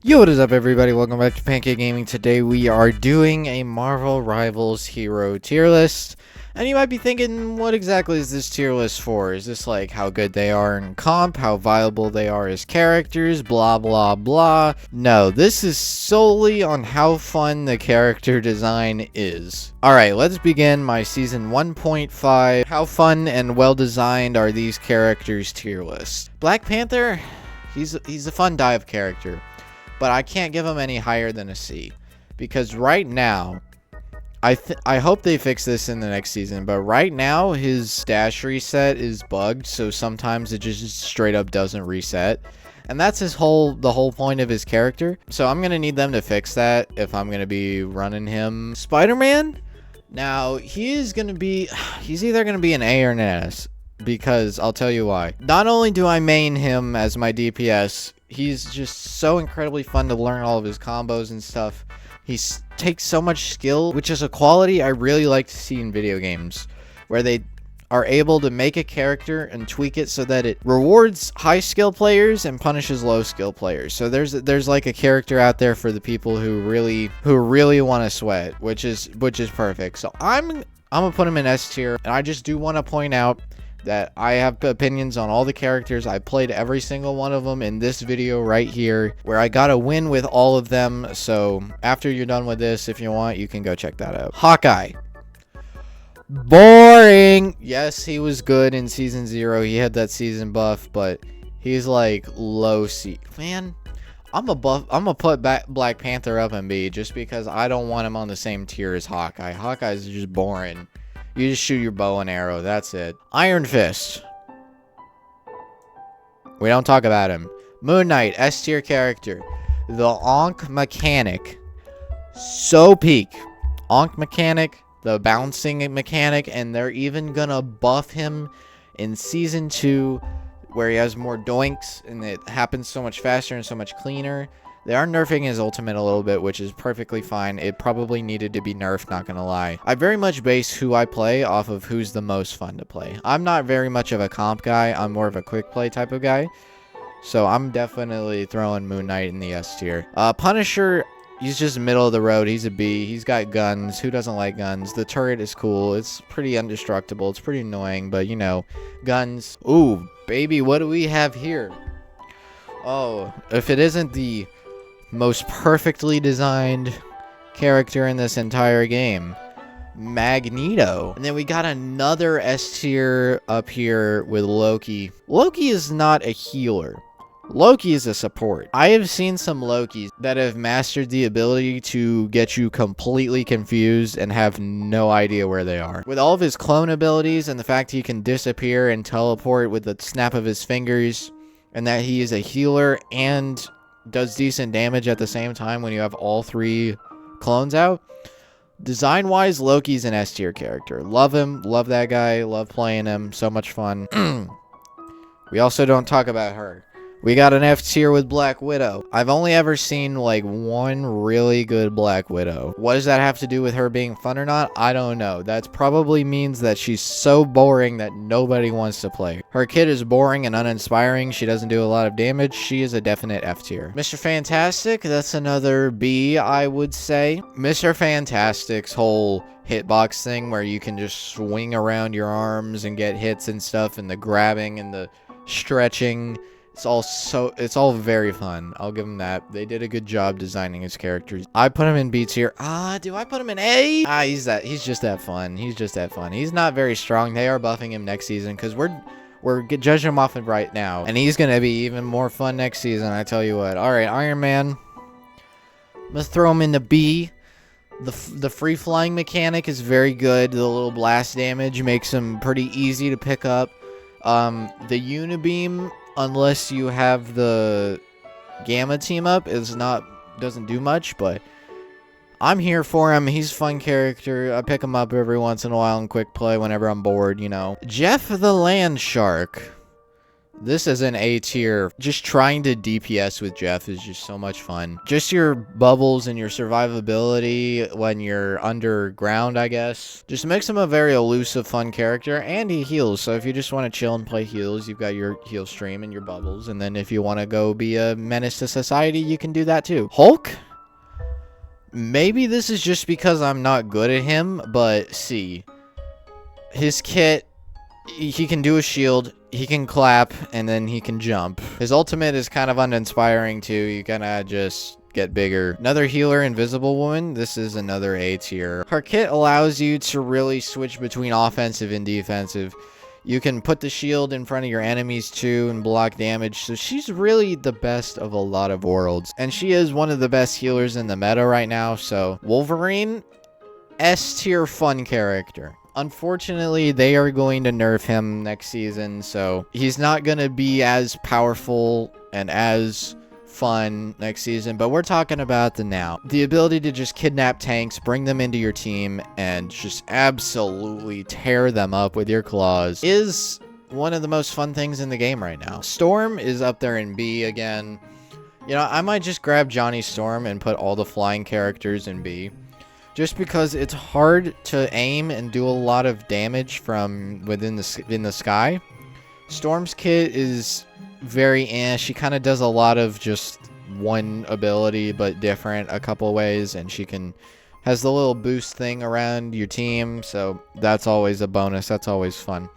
Yo, what is up, everybody? Welcome back to Pancake Gaming. Today we are doing a Marvel Rivals hero tier list. And you might be thinking, what exactly is this tier list for? Is this like how good they are in comp, how viable they are as characters, blah blah blah? No, this is solely on how fun the character design is. Alright, let's begin my season 1.5. How fun and well designed are these characters tier list? Black Panther, he's a fun dive character. But I can't give him any higher than a C, because right now, I hope they fix this in the next season, but right now his dash reset is bugged, so sometimes it just straight up doesn't reset. And that's the whole point of his character. So I'm gonna need them to fix that if I'm gonna be running him. Spider-Man? Now he's either gonna be an A or an S, because I'll tell you why. Not only do I main him as my DPS, he's just so incredibly fun to learn all of his combos and stuff. He takes so much skill, which is a quality I really like to see in video games, where they are able to make a character and tweak it so that it rewards high skill players and punishes low skill players. So there's like a character out there for the people who really want to sweat, which is perfect. So I'm gonna put him in S tier, and I just do want to point out that I have opinions on all the characters. I played every single one of them in this video right here, where I got a win with all of them. So after you're done with this, if you want, you can go check that out. Hawkeye. Boring. Yes, he was good in season 0. He had that season buff, but he's like low C. Man, I'm gonna put Black Panther up in B, just because I don't want him on the same tier as Hawkeye. Hawkeye's just boring. You just shoot your bow and arrow. That's it. Iron Fist. We don't talk about him. Moon Knight, S tier character. The Ankh mechanic. So peak. Ankh mechanic, the bouncing mechanic, and they're even gonna buff him in season 2, where he has more doinks and it happens so much faster and so much cleaner. They are nerfing his ultimate a little bit, which is perfectly fine. It probably needed to be nerfed, not gonna lie. I very much base who I play off of who's the most fun to play. I'm not very much of a comp guy. I'm more of a quick play type of guy. So I'm definitely throwing Moon Knight in the S tier. Punisher, he's just middle of the road. He's a B. He's got guns. Who doesn't like guns? The turret is cool. It's pretty indestructible. It's pretty annoying, but you know, guns. Ooh, baby, what do we have here? Oh, if it isn't the most perfectly designed character in this entire game, Magneto. And then we got another S tier up here with Loki. Loki is not a healer. Loki is a support. I have seen some Lokis that have mastered the ability to get you completely confused and have no idea where they are. With all of his clone abilities and the fact he can disappear and teleport with the snap of his fingers, and that he is a healer and does decent damage at the same time when you have all 3 clones out. Design wise, Loki's an S tier character. Love him, love that guy, love playing him, so much fun. We also don't talk about her. We got an F tier with Black Widow. I've only ever seen like one really good Black Widow. What does that have to do with her being fun or not? I don't know. That probably means that she's so boring that nobody wants to play. Her kid is boring and uninspiring. She doesn't do a lot of damage. She is a definite F tier. Mr. Fantastic, that's another B, I would say. Mr. Fantastic's whole hitbox thing, where you can just swing around your arms and get hits and stuff, and the grabbing and the stretching, it's all very fun. I'll give him that. They did a good job designing his characters. I put him in B tier. Do I put him in A? He's just that fun. He's just that fun. He's not very strong. They are buffing him next season, because we're judging him off of right now, and he's gonna be even more fun next season, I tell you what. All right, Iron Man. Let's throw him into B. The free flying mechanic is very good. The little blast damage makes him pretty easy to pick up. The Unibeam, unless you have the Gamma team up, doesn't do much, but I'm here for him. He's a fun character. I pick him up every once in a while in quick play whenever I'm bored, you know. Jeff the Land Shark. This is an A tier. Just trying to DPS with Jeff is just so much fun. Just your bubbles and your survivability when you're underground, I guess. Just makes him a very elusive, fun character. And he heals. So if you just want to chill and play heals, you've got your heal stream and your bubbles. And then if you want to go be a menace to society, you can do that too. Hulk? Maybe this is just because I'm not good at him, but see. His kit, he can do a shield, he can clap, and then he can jump. His ultimate is kind of uninspiring too. You kinda just get bigger. Another healer, Invisible Woman. This is another A tier. Her kit allows you to really switch between offensive and defensive. You can put the shield in front of your enemies too and block damage. So she's really the best of a lot of worlds. And she is one of the best healers in the meta right now. So Wolverine, S tier fun character. Unfortunately, they are going to nerf him next season, so he's not going to be as powerful and as fun next season, but we're talking about the now. The ability to just kidnap tanks, bring them into your team, and just absolutely tear them up with your claws is one of the most fun things in the game right now. Storm is up there in B again. You know, I might just grab Johnny Storm and put all the flying characters in B. Just because it's hard to aim and do a lot of damage from within the sky. Storm's kit is very she kind of does a lot of just one ability but different a couple ways, and she has the little boost thing around your team, so that's always a bonus. That's always fun.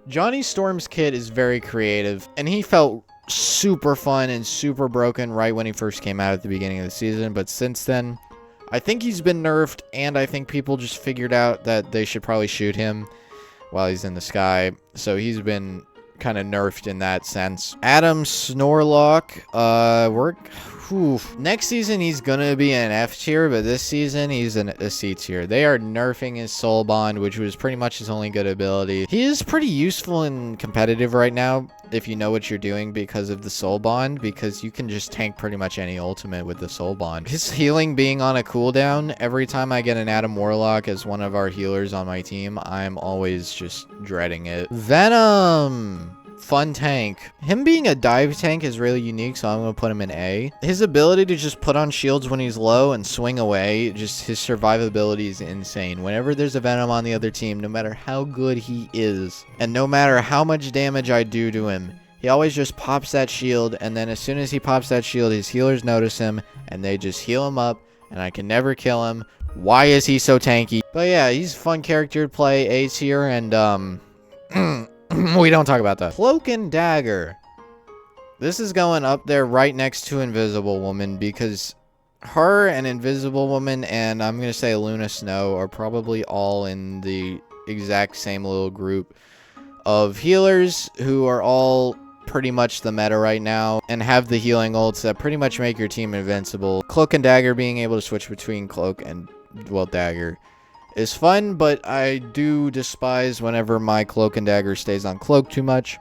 Johnny Storm's kit is very creative, and he felt super fun and super broken right when he first came out at the beginning of the season, but since then I think he's been nerfed, and I think people just figured out that they should probably shoot him while he's in the sky. So he's been kind of nerfed in that sense. Adam Snorlock, next season he's gonna be an F tier, but this season he's a C tier. They are nerfing his Soul Bond, which was pretty much his only good ability. He is pretty useful and competitive right now if you know what you're doing because of the Soul Bond, because you can just tank pretty much any ultimate with the Soul Bond. His healing being on a cooldown, every time I get an Adam Warlock as one of our healers on my team, I'm always just dreading it. Venom! Fun tank. Him being a dive tank is really unique, so I'm going to put him in A. His ability to just put on shields when he's low and swing away, just his survivability is insane. Whenever there's a Venom on the other team, no matter how good he is, and no matter how much damage I do to him, he always just pops that shield, and then as soon as he pops that shield, his healers notice him, and they just heal him up, and I can never kill him. Why is he so tanky? But yeah, he's a fun character to play, A tier, and we don't talk about that. Cloak and Dagger. This is going up there right next to Invisible Woman, because her and Invisible Woman and I'm going to say Luna Snow are probably all in the exact same little group of healers who are all pretty much the meta right now and have the healing ults that pretty much make your team invincible. Cloak and Dagger, being able to switch between Cloak and, well, Dagger is fun, but I do despise whenever my Cloak and Dagger stays on Cloak too much.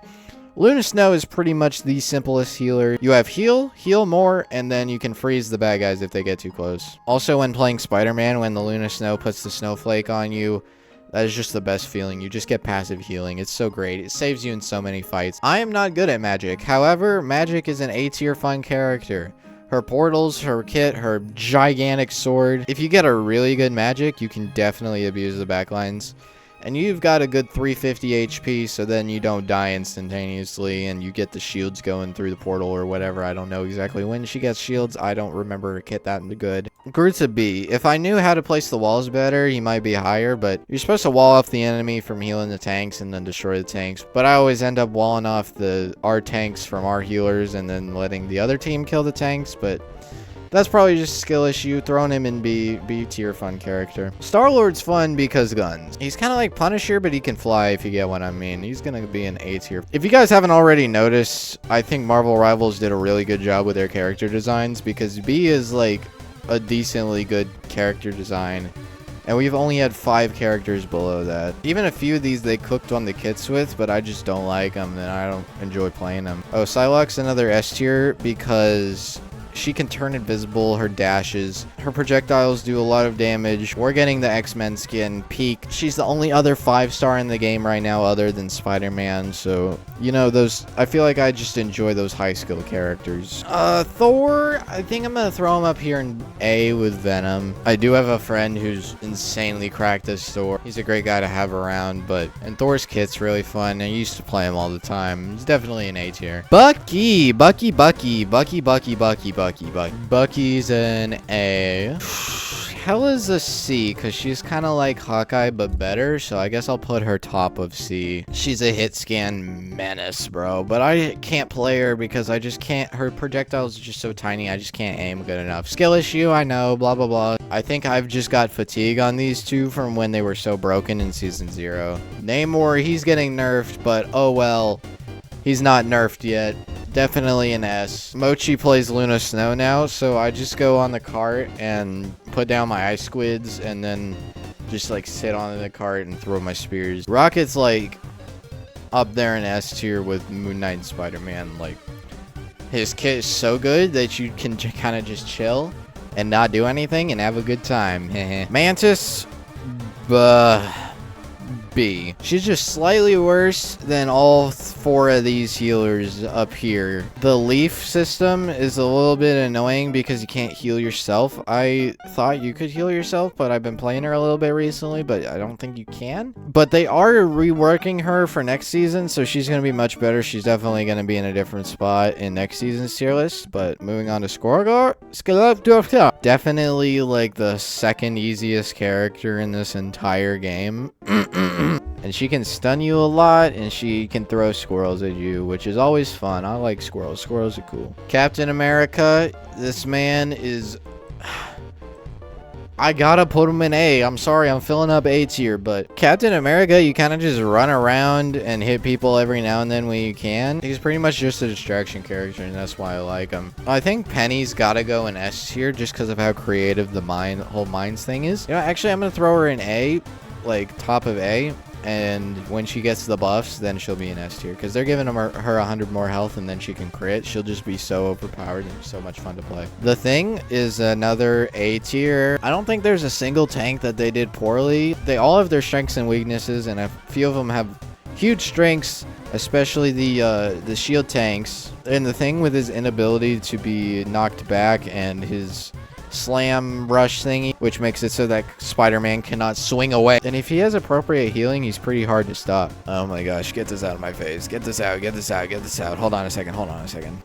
Luna Snow is pretty much the simplest healer. You have heal more, and then you can freeze the bad guys if they get too close. Also, when playing Spider-Man, when the Luna Snow puts the snowflake on you, that is just the best feeling. You just get passive healing. It's so great. It saves you in so many fights. I am not good at Magic. However, Magic is an A tier fun character. Her portals, her kit, her gigantic sword. If you get a really good Magic, you can definitely abuse the backlines. And you've got a good 350 HP, so then you don't die instantaneously, and you get the shields going through the portal or whatever. I don't know exactly when she gets shields. I don't remember her kit that good. Groot's a B. If I knew how to place the walls better, he might be higher, but you're supposed to wall off the enemy from healing the tanks and then destroy the tanks. But I always end up walling off our tanks from our healers and then letting the other team kill the tanks, but that's probably just a skill issue. Throwing him in B tier fun character. Star-Lord's fun because guns. He's kind of like Punisher, but he can fly, if you get what I mean. He's going to be an A tier. If you guys haven't already noticed, I think Marvel Rivals did a really good job with their character designs, because B is like a decently good character design. And we've only had 5 characters below that. Even a few of these they cooked on the kits with, but I just don't like them, and I don't enjoy playing them. Oh, Psylocke's another S tier because She can turn invisible, her dashes, her projectiles do a lot of damage. We're getting the X-Men skin, Peak. She's the only other 5-star in the game right now other than Spider-Man, so, you know, I feel like I just enjoy those high skill characters. Thor, I think I'm gonna throw him up here in A with Venom. I do have a friend who's insanely cracked as Thor. He's a great guy to have around, and Thor's kit's really fun. I used to play him all the time. He's definitely an A tier. Bucky. Bucky's an A. Hela's a C, because she's kind of like Hawkeye, but better, so I guess I'll put her top of C. She's a hit scan menace, bro, but I can't play her because I just can't. Her projectiles are just so tiny, I just can't aim good enough. Skill issue, I know, blah, blah, blah. I think I've just got fatigue on these two from when they were so broken in Season 0. Namor, he's getting nerfed, but oh well. He's not nerfed yet. Definitely an S. Mochi plays Luna Snow now, so I just go on the cart and put down my ice squids and then just like sit on the cart and throw my spears. Rocket's like up there in S tier with Moon Knight and Spider-Man. Like, his kit is so good that you can kind of just chill and not do anything and have a good time. Mantis, B. She's just slightly worse than all 4 of these healers up here. The leaf system is a little bit annoying because you can't heal yourself. I thought you could heal yourself, but I've been playing her a little bit recently, but I don't think you can. But they are reworking her for next season, so she's going to be much better. She's definitely going to be in a different spot in next season's tier list. But moving on to Skorgar. Definitely like the second easiest character in this entire game. And she can stun you a lot, and she can throw squirrels at you, which is always fun. I like squirrels. Squirrels are cool. Captain America, this man is... I gotta put him in A. I'm sorry, I'm filling up A tier, but Captain America, you kind of just run around and hit people every now and then when you can. He's pretty much just a distraction character, and that's why I like him. I think Penny's gotta go in S tier just because of how creative the whole Mines thing is. You know, actually, I'm gonna throw her in A, like top of A. And when she gets the buffs, then she'll be in S tier. Because they're giving her 100 more health, and then she can crit. She'll just be so overpowered and so much fun to play. The Thing is another A tier. I don't think there's a single tank that they did poorly. They all have their strengths and weaknesses, and a few of them have huge strengths, especially the shield tanks. And the Thing, with his inability to be knocked back and his slam rush thingy, which makes it so that Spider-Man cannot swing away. And if he has appropriate healing, he's pretty hard to stop. Oh my gosh, get this out of my face. Get this out, get this out, get this out. Hold on a second, hold on a second.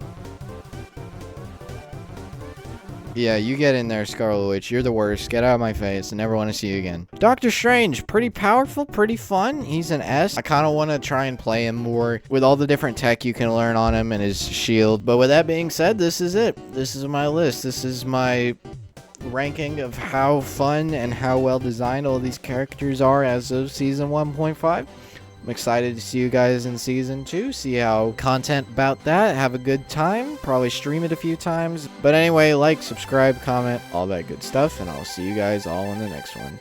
Yeah, you get in there, Scarlet Witch. You're the worst. Get out of my face. I never want to see you again. Doctor Strange, pretty powerful, pretty fun. He's an S. I kind of want to try and play him more with all the different tech you can learn on him and his shield. But with that being said, this is it. This is my list. This is my ranking of how fun and how well designed all these characters are as of Season 1.5. I'm excited to see you guys in Season 2, see how content about that, have a good time, probably stream it a few times. But anyway, like, subscribe, comment, all that good stuff, and I'll see you guys all in the next one.